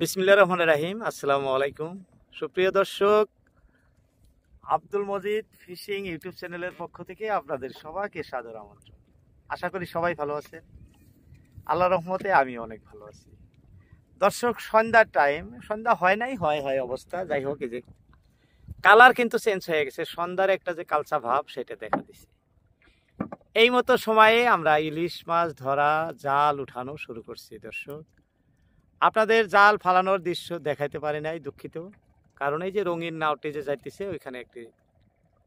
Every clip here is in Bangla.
বিসমিল্লাহির রহমানির রহিম। আসসালামু আলাইকুম সুপ্রিয় দর্শক, আব্দুল মজিদ ফিশিং ইউটিউব চ্যানেলের পক্ষ থেকে আপনাদের সবাইকে সাদর আমন্ত্রণ। আশা করি সবাই ভালো আছেন। আল্লাহর রহমতে আমি অনেক ভালো আছি। দর্শক, সন্ধ্যার টাইম, সন্ধ্যা হয় নাই, হয় অবস্থা। যাই হোক, এই যে কালার কিন্তু চেঞ্জ হয়ে গেছে, সন্ধ্যার একটা যে কালচা ভাব সেটা দেখা দিচ্ছে। এই মতো সময়ে আমরা ইলিশ মাছ ধরা, জাল উঠানো শুরু করছি। দর্শক, আপনাদের জাল ফালানোর দৃশ্য দেখাইতে পারি নাই, দুঃখিত। কারণ এই যে রঙিন নাওটি যে যাইতেছে, ওইখানে একটি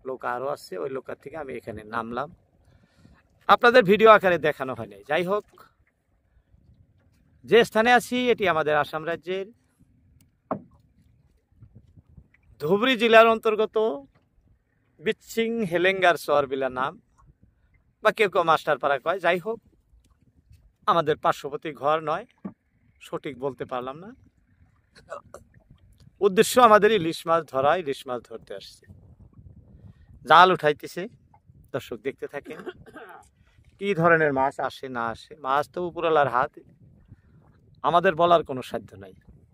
নৌকা আরও আছে, ওই নৌকার থেকে আমি এখানে নামলাম, আপনাদের ভিডিও আকারে দেখানো হয় নাই। যাই হোক, যে স্থানে আছি এটি আমাদের আসাম রাজ্যের ধুবড়ী জেলার অন্তর্গত বিচ্ছিং হেলেঙ্গার চরবিলা নাম, বা কেউ কেউ মাস্টারপাড়া কয়। যাই হোক, আমাদের পার্শ্ববর্তী ঘর নয়, সঠিক বলতে পারলাম না। উদ্দেশ্য আমাদের ইলিশ মাছ ধরা, ইলিশ মাছ ধরতে আসছে, জাল উঠাইতেছে। দর্শক দেখতে থাকেন কি ধরনের মাছ আসে না আসে। মাছ তো উপরওয়ালার হাত, আমাদের বলার কোনো সাধ্য নাই।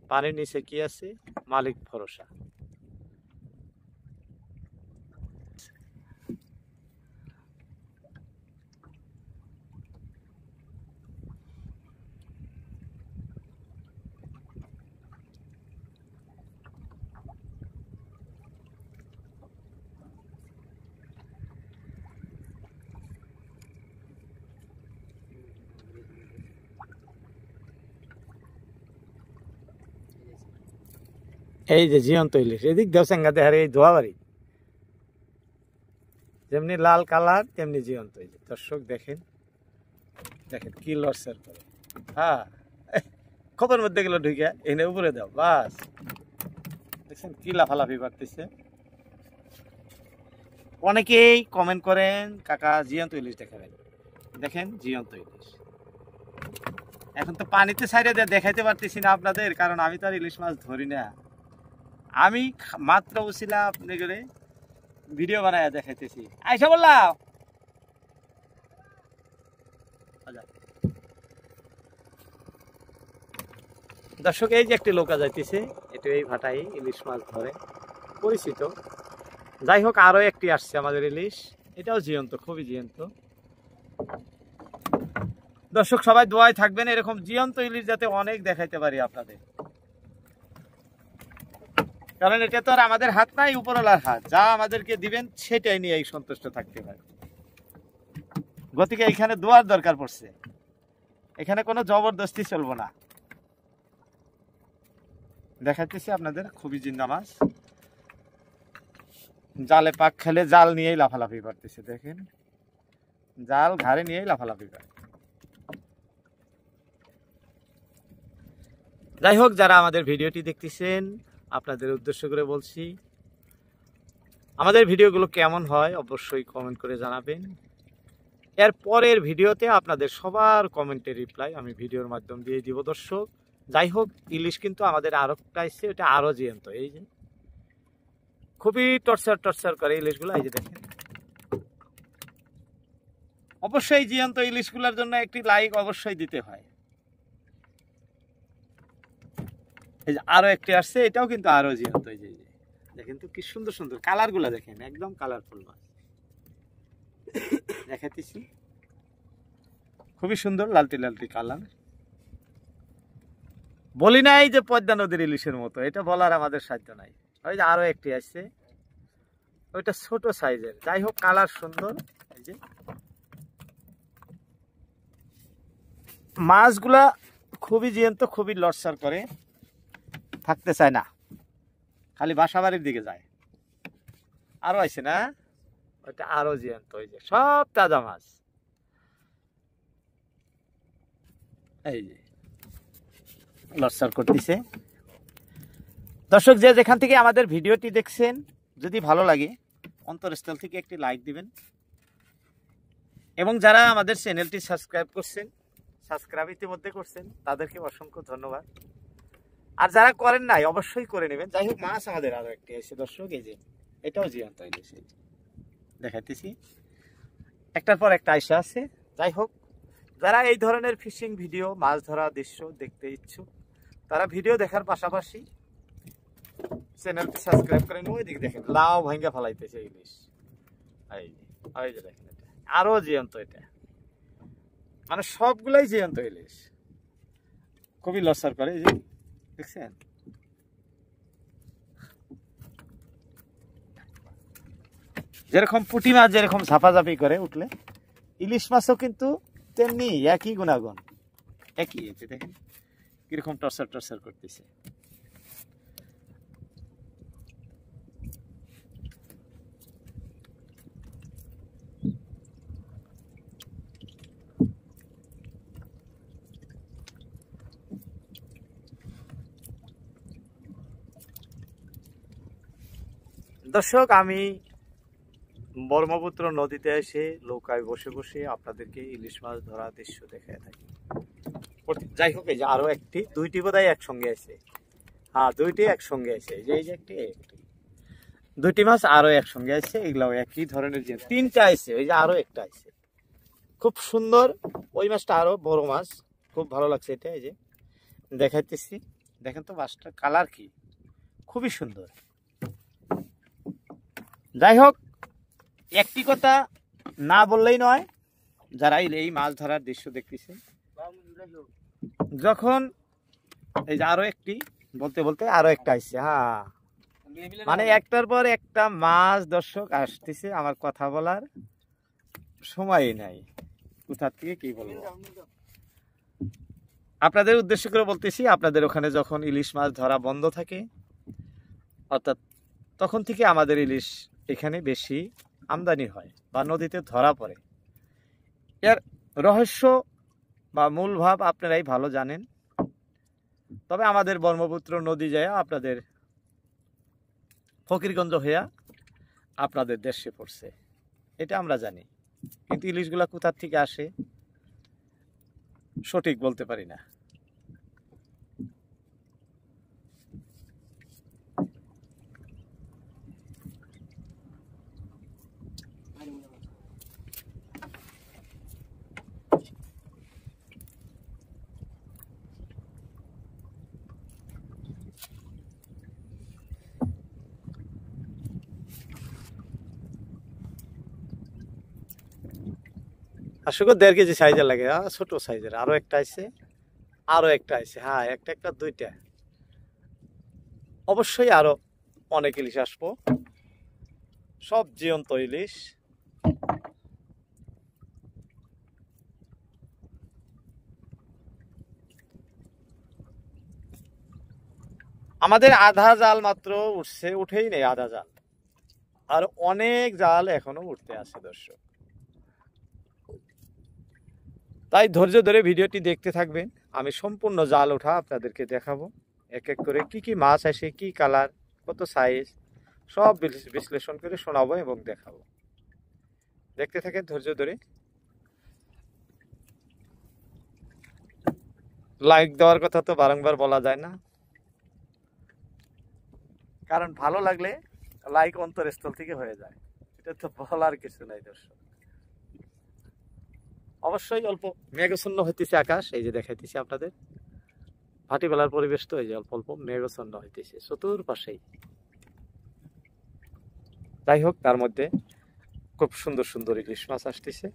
পানির নিচে কি আছে মালিক ভরসা। এই যে জীবন্ত ইলিশ, এদিক দেও চেঙ্গা দেহার এই ধোয়াবাড়ি, যেমনি লাল কালার তেমনি জীবন্ত ইলিশ। দর্শক দেখেন, দেখেন কি লড়সার করে। হ্যাঁ, খবর মধ্যে গেল ঢুকে এনে উপরে দাও, বাস। দেখছেন কি লাফালাফি করতেছে। অনেকেই কমেন্ট করেন, কাকা জীবন্ত ইলিশ দেখাবেন। দেখেন জীবন্ত ইলিশ। এখন তো পানিতে ছাইড়ে দিয়ে দেখাইতে পারতেছি না আপনাদের, কারণ আমি তো আর ইলিশ মাছ ধরি না। আমি মাত্র উছিলা আপনি করে ভিডিও বানায় দেখাইতেছি। আইসা বললাম দর্শক, এই যে একটি নৌকা যাইতেছে, এটা এই ভাটাই ইলিশ মাছ ধরে, পরিচিত। যাই হোক, আরো একটি আসছে আমাদের ইলিশ, এটাও জীবন্ত, খুবই জীবন্ত। দর্শক সবাই দোয়ায় থাকবেন, এরকম জীবন্ত ইলিশ যাতে অনেক দেখাইতে পারি আপনাদের। কারণ এটা তো আর আমাদের হাত নাই, উপরওয়ালার হাত। যা আমাদেরকে দিবেন সেটাই নিয়ে সন্তুষ্ট থাকতে পারে। গতিকে এখানে দোয়ার দরকার পড়ছে, এখানে কোনো জবরদস্তি চলবো না। দেখাইতেছি আপনাদের খুবই জিন্দা মাছ, জালে পাক খেলে জাল নিয়েই লাফালাফি করতেছে। দেখেন, জাল ঘাড়ে নিয়েই লাফালাফি করে। যাই হোক, যারা আমাদের ভিডিওটি দেখতেছেন, আপনাদের উদ্দেশ্য করে বলছি, আমাদের ভিডিওগুলো কেমন হয় অবশ্যই কমেন্ট করে জানাবেন। এর পরের ভিডিওতে আপনাদের সবার কমেন্টের রিপ্লাই আমি ভিডিওর মাধ্যম দিয়ে দিব। দর্শক, যাই হোক, ইলিশ কিন্তু আমাদের আরো পাইছে, ওটা আরো জীবন্ত। এই যে খুবই টর্চার করে ইলিশগুলো। এই যে দেখেন, অবশ্যই জীবন্ত ইলিশগুলোর জন্য একটি লাইক অবশ্যই দিতে হয়। এই যে আরো একটি আসছে, এটাও কিন্তু আরো জীবন্ত। এই যে দেখেন তো কি সুন্দর সুন্দর কালার গুলা, দেখেন একদম কালারফুল মাছ। দেখাইতেছি, খুবই সুন্দর লালটি লালটি কালার। বলি নাই যে পদ্মা নদীর ইলিশের মতো, এটা বলার আমাদের সাধ্য নাই। ওই যে আরো একটি আসছে, ওইটা ছোট সাইজের। যাই হোক, কালার সুন্দর। এই যে মাছগুলা খুবই জীবন্ত, খুবই লড়সার করে, থাকতে চায় না, খালি বাসা বাড়ির দিকে যায়। আরো আছে না, ওইটা আরো জীবন্ত। ওই যে সব তাজা মাছ। এই যে লড়সার করতেছে। দর্শক, যে যেখান থেকে আমাদের ভিডিওটি দেখছেন, যদি ভালো লাগে অন্তরস্থল থেকে একটি লাইক দিবেন, এবং যারা আমাদের চ্যানেলটি সাবস্ক্রাইব করছেন, সাবস্ক্রাইব ইতিমধ্যে করছেন, তাদেরকে অসংখ্য ধন্যবাদ। আর যারা করেন নাই অবশ্যই করে নেবেন। যাই হোক, মাছ আমাদের আরো একটি আছে দর্শক, এই যে এটাও জীবন্ত ইলিশ। দেখাইতেছি, একটার পর একটা আইসা আছে। যাই হোক, যারা এই ধরনের ফিশিং ভিডিও, মাছ ধরা দৃশ্য দেখতে ইচ্ছুক, তারা ভিডিও দেখার পাশাপাশি চ্যানেলটি সাবস্ক্রাইব করেন। ওই দিক দেখেন লাউ ভাঙ্গা ফেলাইতেছে ইলিশ, এই যে দেখেন এটা আরো জীবন্ত, এটা মানে সবগুলাই জীবন্ত ইলিশ, খুবই লসার করে। এই যে দেখছেন, যেরকম পুঁটি মাছ যেরকম ঝাপাঝাপি করে উঠলে, ইলিশ মাছও কিন্তু তেমনি একই গুণাগুণ, একই। এই যে দেখেন কিরকম টর্চার টর্চার করতেছে। দর্শক, আমি ব্রহ্মপুত্র নদীতে এসে নৌকায় বসে বসে আপনাদেরকে ইলিশ মাছ ধরা দৃশ্য দেখায় থাকি। যাই হোক, এই যে আরো একটি, দুইটি বোধহয় একসঙ্গে আছে। হ্যাঁ, দুইটি একসঙ্গে আছে। এই যে একটি, দুইটি মাছ আরো একসঙ্গে আছে। এগুলাও একই ধরনের, যে তিনটা আছে, ওই যে আরো একটা আছে, খুব সুন্দর। ওই মাছটা আরো বড় মাছ, খুব ভালো লাগছে এটা। এই যে দেখাইতেছি, দেখেন তো মাছটার কালার কি, খুবই সুন্দর। যাই হোক, একটি কথা না বললেই নয়, যারা এই মাছ ধরার দৃশ্য দেখতেছে, যখন এই যে আরো একটি বলতে বলতে আরো একটা আসছে। হ্যাঁ, মানে একটার পর একটা মাছ দর্শক আসতেছে, আমার কথা বলার সময়ই নাই, কোথা থেকে কি বলবো। আপনাদের উদ্দেশ্য করে বলতেছি, আপনাদের ওখানে যখন ইলিশ মাছ ধরা বন্ধ থাকে, অর্থাৎ তখন থেকে আমাদের ইলিশ এখানে বেশি আমদানি হয় বা নদীতে ধরা পড়ে। এর রহস্য বা মূল ভাব আপনারাই ভালো জানেন। তবে আমাদের ব্রহ্মপুত্র নদী যায় আপনাদের ফকিরগঞ্জ হইয়া আপনাদের দেশে পড়ছে, এটা আমরা জানি। কিন্তু ইলিশগুলা কোথার থেকে আসে সঠিক বলতে পারি না। আসলে 1.5 কেজি সাইজের লাগে, ছোট সাইজের। আরো একটা আছে, আরো একটা আছে। হ্যাঁ, একটা একটা দুইটা, অবশ্যই আরো অনেক ইলিশ আসবো, সব জীবন্ত ইলিশ। আমাদের আধা জাল মাত্র উঠছে, উঠেই নেই আধা জাল, আর অনেক জাল এখনো উঠতে আছে দর্শক। তাই ধৈর্য ধরে ভিডিওটি দেখতে থাকবেন। আমি সম্পূর্ণ জাল ওঠা আপনাদেরকে দেখাবো, এক এক করে কি কি মাছ আসে, কি কালার, কত সাইজ, সব বিশ্লেষণ করে শোনাবো এবং দেখাবো। দেখতে থাকেন ধৈর্য ধরে। লাইক দেওয়ার কথা তো বারংবার বলা যায় না, কারণ ভালো লাগলে লাইক অন্তরস্থল থেকে হয়ে যায়, এটা তো বলার কিছু নাই দর্শক। অবশ্যই অল্প মেঘাচ্ছন্ন হইতেছে আকাশ, এই যে দেখাইতেছি আপনাদের, ভাটিবেলার পরিবেশ তো, এই যে অল্প অল্প মেঘাচ্ছন্ন হইতেছে চতুর্পাশেই। যাই হোক, তার মধ্যে খুব সুন্দর সুন্দর ইলিশ মাছ আসতেছে।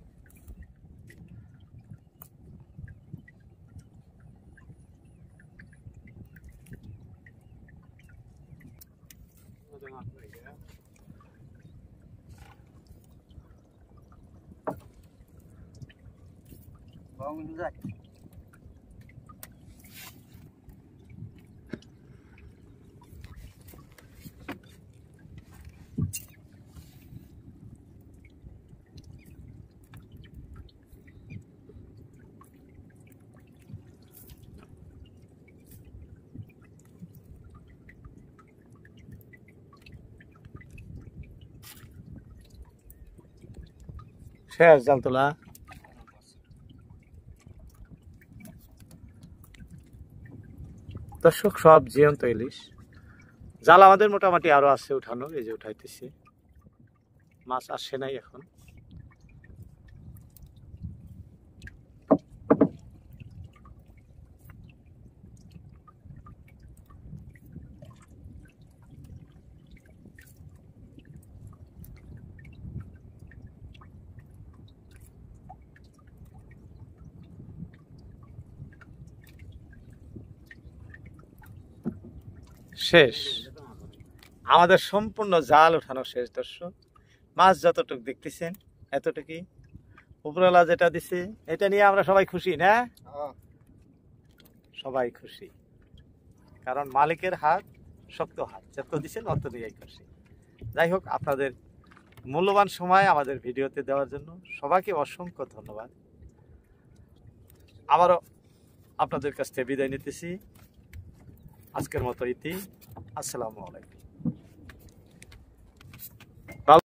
শেষ জাল তোলা। দর্শক, সব জীবন্ত ইলিশ। জাল আমাদের মোটামুটি আরো আছে উঠানো, এই যে উঠাইতেছি, মাছ আসে নাই এখন। শেষ, আমাদের সম্পূর্ণ জাল উঠানো শেষ দর্শক। মাছ যতটুকু দেখতেছেন এতটুকুই, উপরওয়ালা যেটা দিছে এটা নিয়ে আমরা সবাই খুশি না? সবাই খুশি, কারণ মালিকের হাত শক্ত হাত, যত দিচ্ছেন অত দিয়েই খুশি। যাই হোক, আপনাদের মূল্যবান সময় আমাদের ভিডিওতে দেওয়ার জন্য সবাইকে অসংখ্য ধন্যবাদ। আবারও আপনাদের কাছ থেকে বিদায় নিতেছি। আজকের মতো ইতি। আসসালামু আলাইকুম।